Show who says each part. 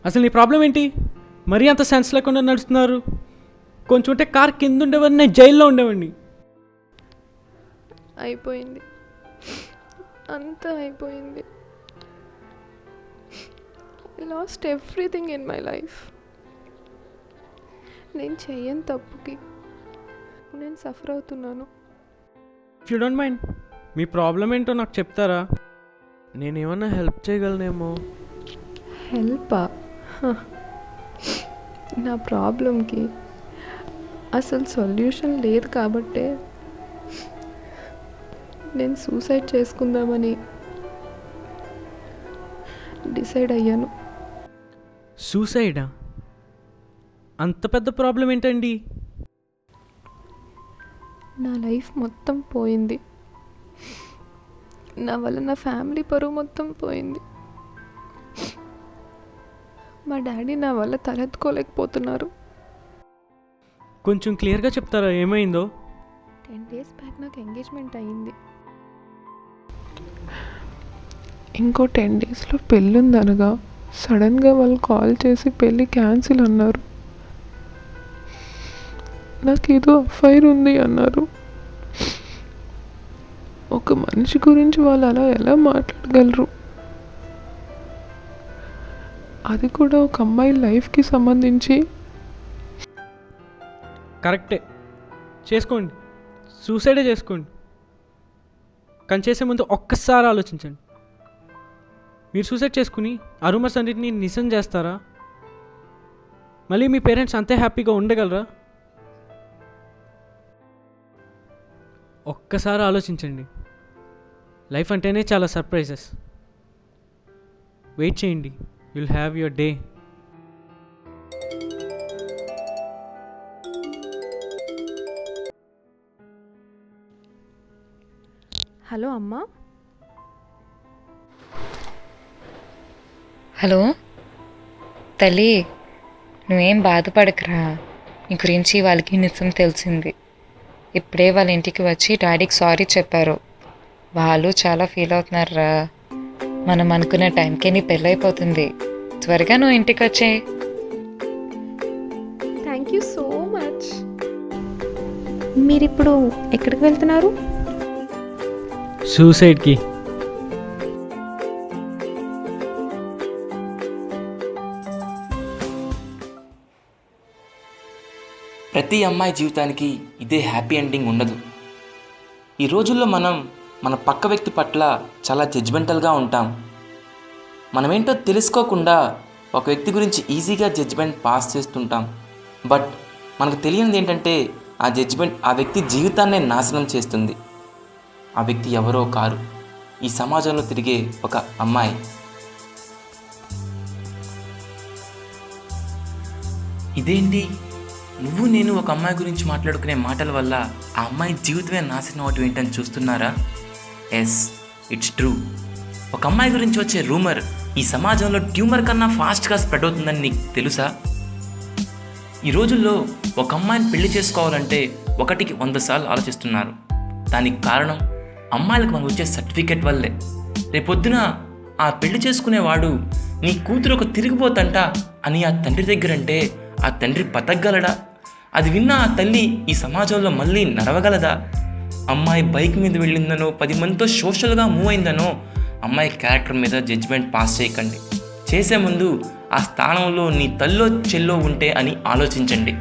Speaker 1: అసలు నీ ప్రాబ్లం ఏంటి? మరీ అంత సెన్స్ లేకుండా నడుస్తున్నారు. కొంచెం ఉంటే కార్ కింద ఉండేవాడిని, నేను జైల్లో ఉండేవాడిని.
Speaker 2: అయిపోయింది, అంతా అయిపోయింది. I lost everything in my life. నేను చెయ్యని తప్పుకి నేను సఫర్ అవుతున్నాను.
Speaker 1: If you don't mind, me problem ఏంటో నాకు చెప్తారా? నేను ఏమన్నా హెల్ప్ చేయగలనేమో.
Speaker 2: హెల్పా? నా ప్రాబ్లంకి అసలు సొల్యూషన్ లేదు కాబట్టే నేను సూసైడ్ చేసుకుందామని డిసైడ్ అయ్యాను.
Speaker 1: సూసైడా? అంత పెద్ద ప్రాబ్లం ఏంటండి?
Speaker 2: నా లైఫ్ మొత్తం పోయింది. నా వల్ల నా ఫ్యామిలీ పరువు మొత్తం పోయింది. మా డాడీ నా వల్ల తలెత్తుకోలేకపోతున్నారు.
Speaker 1: కొంచెం క్లియర్గా చెప్తారా ఏమైందో?
Speaker 2: 10 days బ్యాక్ నాకు ఎంగేజ్మెంట్ అయ్యింది. ఇంకో 10 daysలో పెళ్ళి ఉందనగా సడన్గా వాళ్ళు కాల్ చేసి పెళ్ళి క్యాన్సిల్ అన్నారు. నాకేదో అఫైర్ ఉంది అన్నారు. ఒక మనిషి గురించి వాళ్ళు అలా ఎలా మాట్లాడగలరు? అది కూడా ఒక అమ్మాయి లైఫ్కి సంబంధించి.
Speaker 1: కరెక్టే, చేసుకోండి, సూసైడే చేసుకోండి. కానీ చేసే ముందు ఒక్కసారి ఆలోచించండి. మీరు సూసైడ్ చేసుకుని ఆ రూమర్స్ అన్నింటినీ నిజం చేస్తారా? మళ్ళీ మీ పేరెంట్స్ అంతే హ్యాపీగా ఉండగలరా? ఒక్కసారి ఆలోచించండి. లైఫ్ అంటేనే చాలా సర్ప్రైజెస్. వెయిట్ చేయండి, you'll have your day.
Speaker 2: Hello అమ్మా.
Speaker 3: హలో తల్లి, నువ్వేం బాధపడకురా. నీ గురించి వాళ్ళకి నిజం తెలిసింది. ఇప్పుడే వాళ్ళ ఇంటికి వచ్చి డాడీకి సారీ చెప్పారు. వాళ్ళు చాలా ఫీల్ అవుతున్నారా. మనం అనుకున్న టైంకే నీ పెళ్ళైపోతుంది. త్వరగా నువ్వు ఇంటికి వచ్చే.
Speaker 2: Thank you so much. మీరిప్పుడు ఎక్కడికి వెళ్తున్నారు?
Speaker 1: సూసైడ్కి.
Speaker 4: ప్రతి అమ్మాయి జీవితానికి ఇదే హ్యాపీ ఎండింగ్ ఉండదు. ఈ రోజుల్లో మనం మన పక్క వ్యక్తి పట్ల చాలా జడ్జ్మెంటల్గా ఉంటాం. మనమేంటో తెలుసుకోకుండా ఒక వ్యక్తి గురించి ఈజీగా జడ్జ్మెంట్ పాస్ చేస్తుంటాం. బట్ మనకు తెలియనిది ఏంటంటే ఆ జడ్జ్మెంట్ ఆ వ్యక్తి జీవితాన్నే నాశనం చేస్తుంది. ఆ వ్యక్తి ఎవరో కారు, ఈ సమాజంలో తిరిగే ఒక అమ్మాయి. ఇదేంటి, నువ్వు నేను ఒక అమ్మాయి గురించి మాట్లాడుకునే మాటల వల్ల ఆ అమ్మాయి జీవితమే నాశనం అవటం ఏంటని చూస్తున్నారా? Yes, it's true. ఒక అమ్మాయి గురించి వచ్చే రూమర్ ఈ సమాజంలో ట్యూమర్ కన్నా ఫాస్ట్గా స్ప్రెడ్ అవుతుందని నీకు తెలుసా? ఈ రోజుల్లో ఒక అమ్మాయిని పెళ్లి చేసుకోవాలంటే 1కి 100 సార్లు ఆలోచిస్తున్నారు. దానికి కారణం అమ్మాయిలకు మనకు వచ్చే సర్టిఫికెట్ వల్లే. రేపొద్దున ఆ పెళ్లి చేసుకునేవాడు నీ కూతురు ఒక తిరిగిపోతంట అని ఆ తండ్రి దగ్గరంటే ఆ తండ్రి బతకగలడా? అది విన్న ఆ తల్లి ఈ సమాజంలో మళ్ళీ నడవగలదా? అమ్మాయి బైక్ మీద వెళ్ళిందనో 10 మందితో సోషల్గా మూవ్ అయిందనో అమ్మాయి క్యారెక్టర్ మీద జడ్జ్మెంట్ పాస్ చేయకండి. చేసే ముందు ఆ స్థానంలో నీ తల్లో చెల్లో ఉంటే అని ఆలోచించండి.